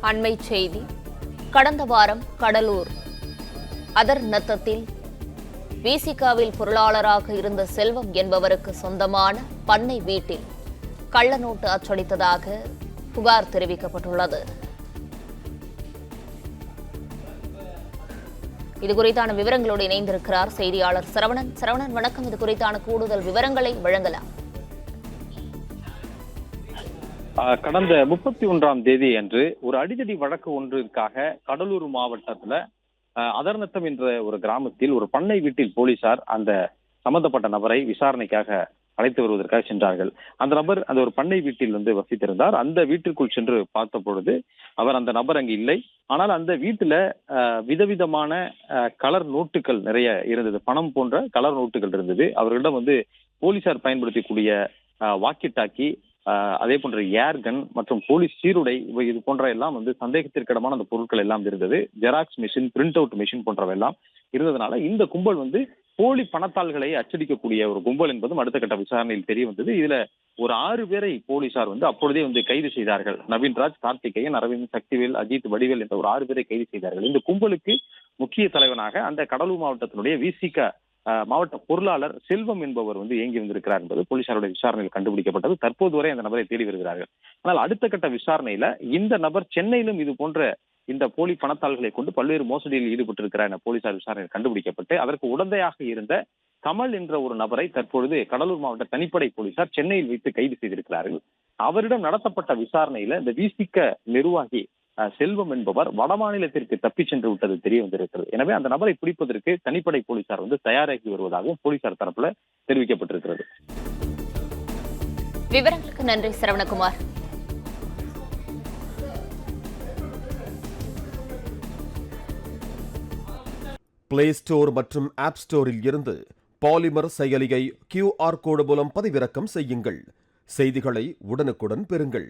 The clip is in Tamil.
அண்மை செய்தி. கடந்த வாரம் கடலூர் அதர் நத்தத்தில் விசிகாவில் பொருளாளராக இருந்த செல்வம் என்பவருக்கு சொந்தமான பண்ணை வீட்டில் கள்ள நோட்டு அச்சடித்ததாக புகார் தெரிவிக்கப்பட்டுள்ளது. இதுகுறித்தான விவரங்களோடு இணைந்திருக்கிறார் செய்தியாளர் சரவணன். சரவணன், வணக்கம். இது குறித்தான கூடுதல் விவரங்களை வழங்கலாம். கடந்த 31ஆம் தேதி அன்று ஒரு அடிதடி வழக்கு ஒன்றிற்காக கடலூர் மாவட்டத்துல அதர்நத்தம் என்ற ஒரு கிராமத்தில் ஒரு பண்ணை வீட்டில் போலீசார் அந்த சம்பந்தப்பட்ட நபரை விசாரணைக்காக அழைத்து வருவதற்காக சென்றார்கள். அந்த நபர் அந்த ஒரு பண்ணை வீட்டில் வசித்திருந்தார். அந்த வீட்டிற்குள் சென்று பார்த்த பொழுது அந்த நபர் அங்கு இல்லை. ஆனால் அந்த வீட்டுல விதவிதமான கலர் நோட்டுகள் நிறைய இருந்தது. பணம் போன்ற கலர் நோட்டுகள் இருந்தது. அவர்களிடம் போலீசார் பயன்படுத்தக்கூடிய வாக்கி டாக்கி, அதே போன்ற ஏர்கன் மற்றும் போலீஸ் சீருடை, இது போன்ற எல்லாம் சந்தேகத்திற்கிடமான அந்த பொருட்கள் எல்லாம் இருந்தது. Xerox machine, print out machine போன்றவை எல்லாம் இருந்ததுனால இந்த கும்பல் போலி பணத்தாள்களை அச்சடிக்கக்கூடிய ஒரு கும்பல் என்பதும் அடுத்த கட்ட விசாரணையில் தெரிய வந்தது. இதுல ஒரு 6 பேரை போலீசார் அப்பொழுதே கைது செய்தார்கள். நவீன்ராஜ், கார்த்திகேயன், அரவிந்த், சக்திவேல், அஜித், வடிவேல் என்ற ஒரு 6 பேரை கைது செய்தார்கள். இந்த கும்பலுக்கு முக்கிய தலைவனாக அந்த கடலூர் மாவட்டத்தினுடைய விசிக மாவட்ட பொருளாளர் செல்வம் என்பவர் இயங்கி வந்திருக்கிறார் என்பது போலீசாருடைய விசாரணையில் கண்டுபிடிக்கப்பட்டது. தற்போது வரை அந்த நபரை தேடி வருகிறார்கள். ஆனால் அடுத்த கட்ட விசாரணையில இந்த நபர் சென்னையிலும் இது போன்ற இந்த போலி பணத்தாள்களை கொண்டு பல்வேறு மோசடியில் ஈடுபட்டிருக்கிறார் என போலீசார் விசாரணையில் கண்டுபிடிக்கப்பட்டு அதற்கு உடந்தையாக இருந்த கமல் என்ற ஒரு நபரை தற்பொழுது கடலூர் மாவட்ட தனிப்படை போலீசார் சென்னையில் வைத்து கைது செய்திருக்கிறார்கள். அவரிடம் நடத்தப்பட்ட விசாரணையில இந்த விசிக நிர்வாகி செல்வம் என்பவர் வடமாநிலத்திற்கு தப்பிச் சென்று விட்டது தெரிய வந்திருக்கிறது. எனவே அந்த நபரை பிடிப்பதற்கு தனிப்படை போலீசார் தயாராகி வருவதாகவும் போலீசார் தரப்புல தெரிவிக்கப்பட்டிருக்கிறது. விவரங்களுக்கு நன்றி சரவணகுமார். பிளே ஸ்டோர் மற்றும் ஆப் ஸ்டோரில் இருந்து பாலிமர் செயலியை QR கோடு மூலம் பதிவிறக்கம் செய்யுங்கள். செய்திகளை உடனுக்குடன் பெறுங்கள்.